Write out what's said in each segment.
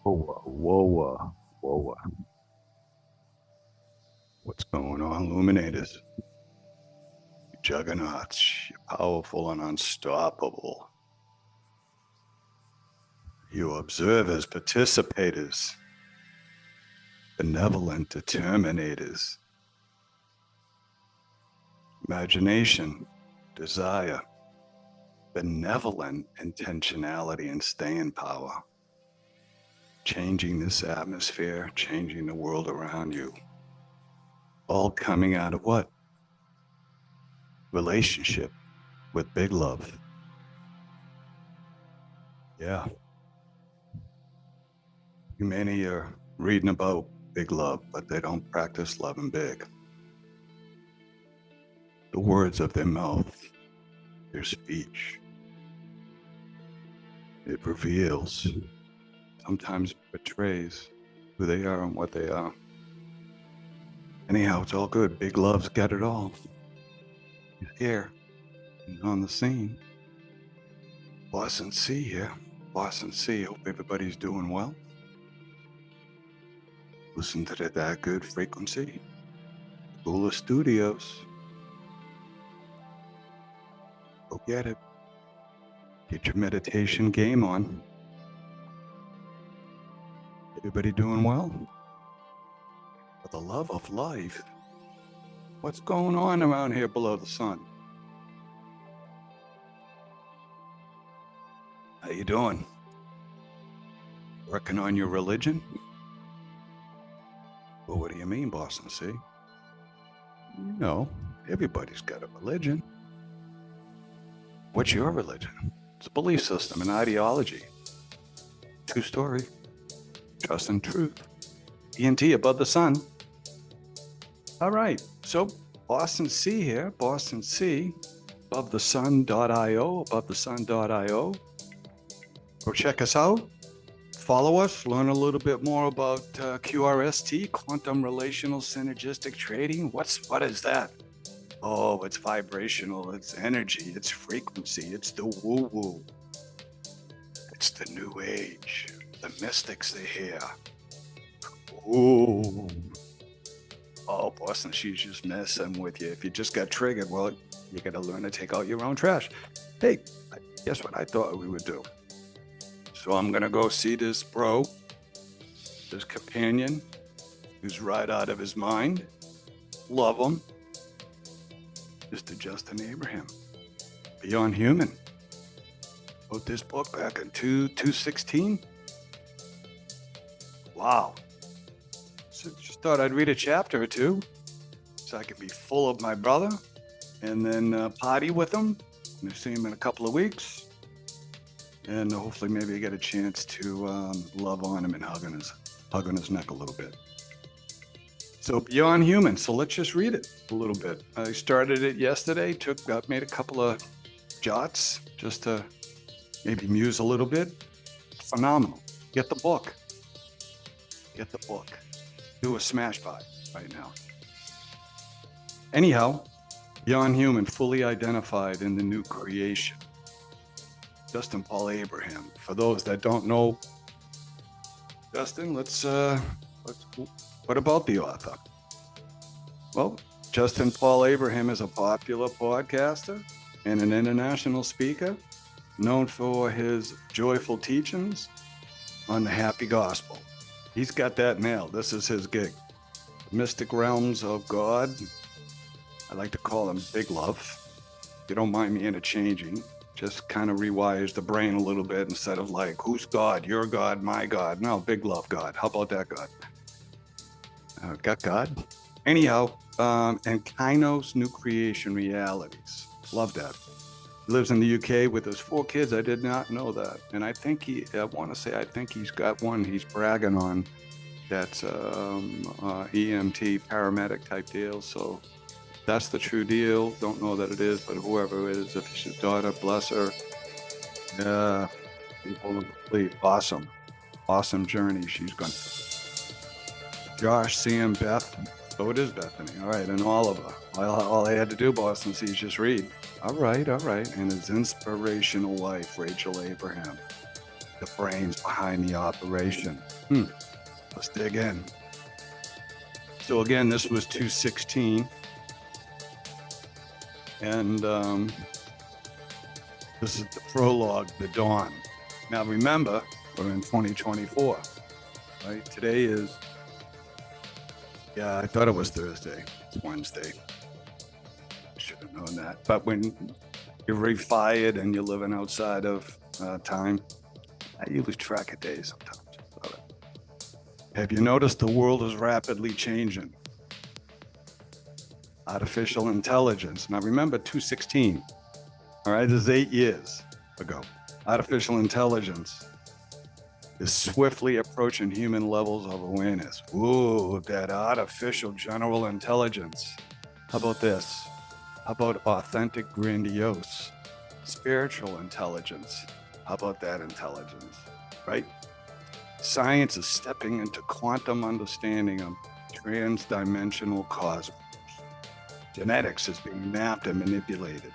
Whoa. What's going on, Luminators? You juggernauts, you're powerful and unstoppable. You observers, participators, benevolent determinators, imagination, desire, benevolent intentionality and staying power, changing this atmosphere, changing the world around you, all coming out of what? Relationship with big love. Yeah. Many are reading about big love, but they don't practice loving big. The words of their mouth, their speech, it reveals, sometimes betrays who they are and what they are. Anyhow, it's all good. Big love's got it all. He's here. He's on the scene. Boston C here. Boston C. Hope everybody's doing well. Listen to that good frequency. School of Studios. Go get it. Get your meditation game on. Everybody doing well? For the love of life, what's going on around here below the sun? How you doing? Working on your religion? Well, what do you mean, Boston C? You know, everybody's got a religion. What's your religion? It's a belief system, an ideology. True story. Trust and truth. ENT above the sun. All right, so Boston C here, Boston C, abovethesun.io, abovethesun.io. Go check us out. Follow us, learn a little bit more about QRST, quantum relational synergistic trading. What is that? Oh, it's vibrational, it's energy, it's frequency, it's the woo-woo. It's the new age, the mystics are here. Ooh. Oh, Boston, she's just messing with you. If you just got triggered, well, you got to learn to take out your own trash. Hey, guess what I thought we would do? So I'm going to go see this bro, this companion, who's right out of his mind. Love him. Mr. Justin Abraham, Beyond Human. Wrote this book back in 2016. Wow. So just thought I'd read a chapter or two so I could be full of my brother and then party with him. And see him in a couple of weeks. And hopefully maybe I get a chance to love on him and hug on his neck a little bit. So Beyond Human. So let's just read it a little bit. I started it yesterday, made a couple of jots just to maybe muse a little bit. Phenomenal. Get the book. Get the book. Do a smash buy right now. Anyhow, Beyond Human, fully identified in the new creation. Justin Paul Abraham. For those that don't know, Justin, what about the author? Well, Justin Paul Abraham is a popular podcaster and an international speaker known for his joyful teachings on the happy gospel. He's got that nailed. This is his gig. The mystic realms of God. I like to call them big love. If you don't mind me interchanging. Just kind of rewires the brain a little bit instead of like, who's God? Your God, my God. No, big love God. How about that God? Got God. Anyhow, and Kainos New Creation Realities. Love that. He lives in the UK with his 4 kids. I did not know that. And I think I think he's got one he's bragging on that's EMT paramedic type deal. So that's the true deal. Don't know that it is, but whoever it is, if it's his daughter, bless her. Yeah, people complete. Awesome. Awesome journey she's gone. Josh, Sam, Beth. Oh, it is Bethany. All right, and Oliver. All I had to do, Boston, is just read. All right. And his inspirational wife, Rachel Abraham. the brains behind the operation. Let's dig in. So again, this was 216. And this is the prologue, The Dawn. Now remember, we're in 2024, right? Today is, I thought it was Thursday. It's Wednesday. Should have known that. But when you're refired and you're living outside of time, you lose track of days sometimes. Have you noticed the world is rapidly changing? Artificial intelligence. Now remember 216. All right, this is 8 years ago. Artificial intelligence is swiftly approaching human levels of awareness. Ooh, that artificial general intelligence. How about this? How about authentic, grandiose, spiritual intelligence? How about that intelligence, right? Science is stepping into quantum understanding of trans-dimensional cosmos. Genetics is being mapped and manipulated,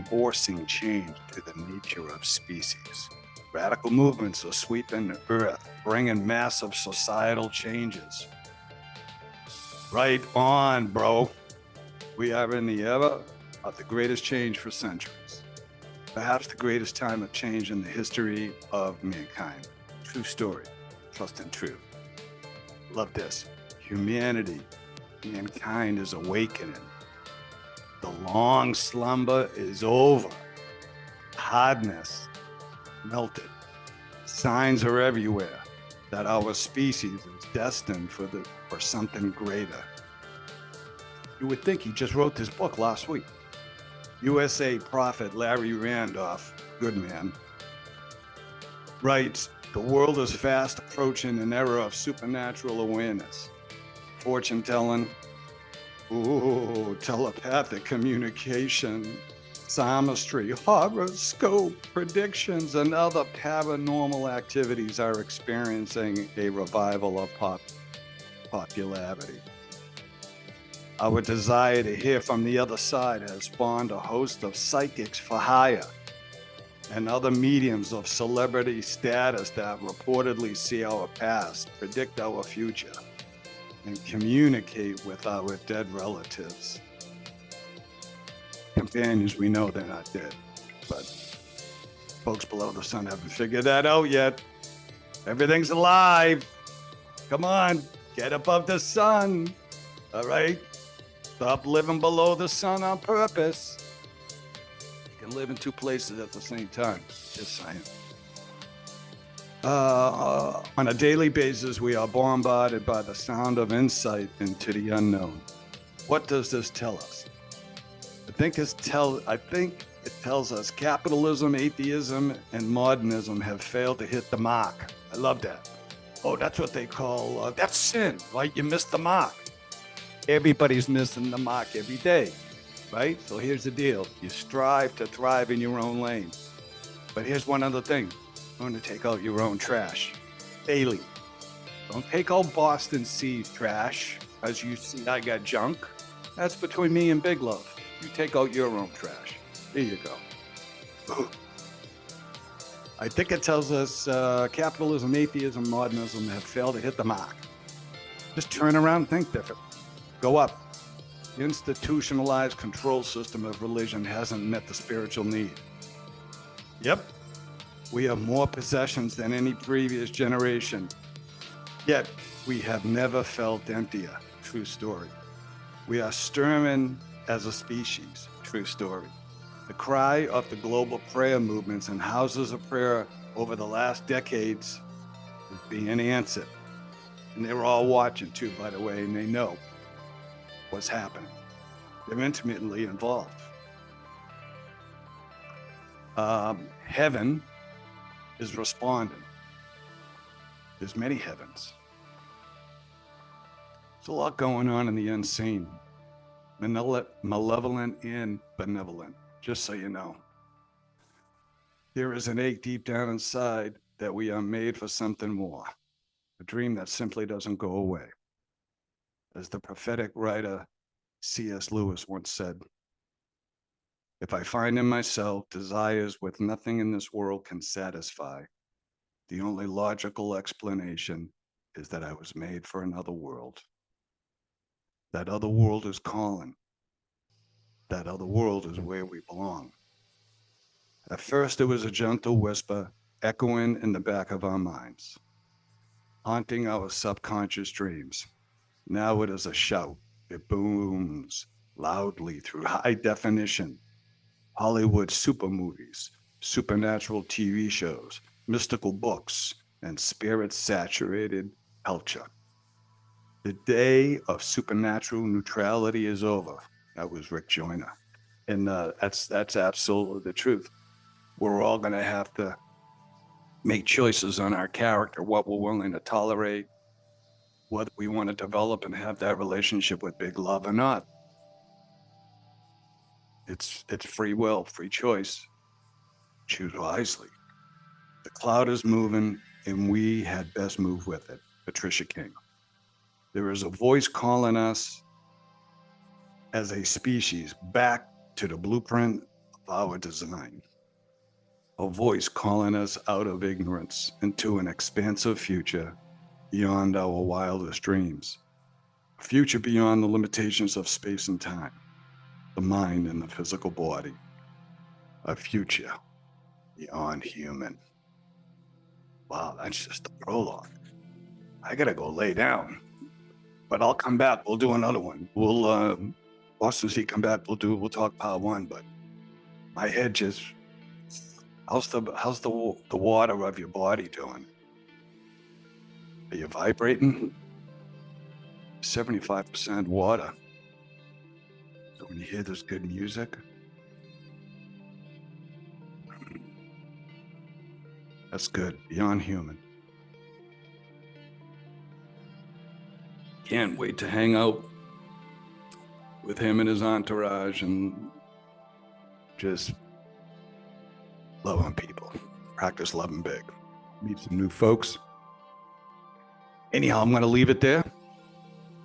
forcing change to the nature of species. Radical movements are sweeping the earth, bringing massive societal changes. Right on, bro. We are in the era of the greatest change for centuries. Perhaps the greatest time of change in the history of mankind. True story. Trust and truth. Love this. Humanity, mankind is awakening. The long slumber is over. Hardness melted. Signs are everywhere that our species is destined for something greater. You would think he just wrote this book last week. USA prophet Larry Randolph, good man, writes, the world is fast approaching an era of supernatural awareness. Fortune telling, telepathic communication, psalmistry, horoscope predictions, and other paranormal activities are experiencing a revival of popularity. Our desire to hear from the other side has spawned a host of psychics for hire and other mediums of celebrity status that reportedly see our past, predict our future, and communicate with our dead relatives. Companions, we know they're not dead, but folks below the sun haven't figured that out yet. Everything's alive. Come on, get above the sun. All right? Stop living below the sun on purpose. You can live in two places at the same time. Just saying. On a daily basis, we are bombarded by the sound of insight into the unknown. What does this tell us? I think it tells us capitalism, atheism, and modernism have failed to hit the mark. I love that. Oh, that's what they call, that's sin, right? You missed the mark. Everybody's missing the mark every day, right? So here's the deal. You strive to thrive in your own lane. But here's one other thing. Learn to take out your own trash daily. Don't take out Boston C's trash. As you see, I got junk. That's between me and Big Love. You take out your own trash. There you go. I think it tells us capitalism, atheism, modernism have failed to hit the mark. Just turn around and think different. Go up. The institutionalized control system of religion hasn't met the spiritual need. Yep. We have more possessions than any previous generation. Yet, we have never felt emptier. True story. We are stirring as a species. True story. The cry of the global prayer movements and houses of prayer over the last decades is being answered. And they're all watching too, by the way, and they know what's happening. They're intimately involved. Heaven is responding. There's many heavens. There's a lot going on in the unseen, malevolent and benevolent, just so you know. There is an ache deep down inside that we are made for something more, a dream that simply doesn't go away. As the prophetic writer C.S. Lewis once said, If I find in myself desires which nothing in this world can satisfy, the only logical explanation is that I was made for another world. That other world is calling. That other world is where we belong. At first, it was a gentle whisper echoing in the back of our minds, haunting our subconscious dreams. Now it is a shout. It booms loudly through high definition Hollywood super movies, supernatural TV shows, mystical books, and spirit saturated culture. The day of supernatural neutrality is over. That was Rick Joyner. And that's absolutely the truth. We're all going to have to make choices on our character, what we're willing to tolerate, whether we want to develop and have that relationship with big love or not. It's free will, free choice. Choose wisely. The cloud is moving, and we had best move with it. Patricia King. There is a voice calling us as a species back to the blueprint of our design. A voice calling us out of ignorance into an expansive future beyond our wildest dreams. A future beyond the limitations of space and time, the mind and the physical body. A future beyond human. Wow, that's just the prologue. I gotta go lay down, but I'll come back. We'll do another one. Boston Z come back. We'll talk part one, but my head just, how's the water of your body doing? Are you vibrating? 75% water. So when you hear this good music, that's good, beyond human. Can't wait to hang out with him and his entourage and just loving people. Practice loving big. Meet some new folks. Anyhow, I'm going to leave it there.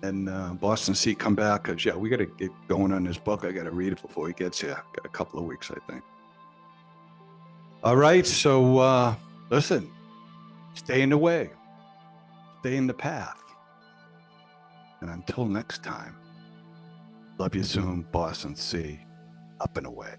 And Boston C come back because, yeah, we got to get going on this book. I got to read it before he gets here. Got a couple of weeks, I think. All right. So listen, stay in the way. Stay in the path. And until next time, love you soon, Boston C. Up and away.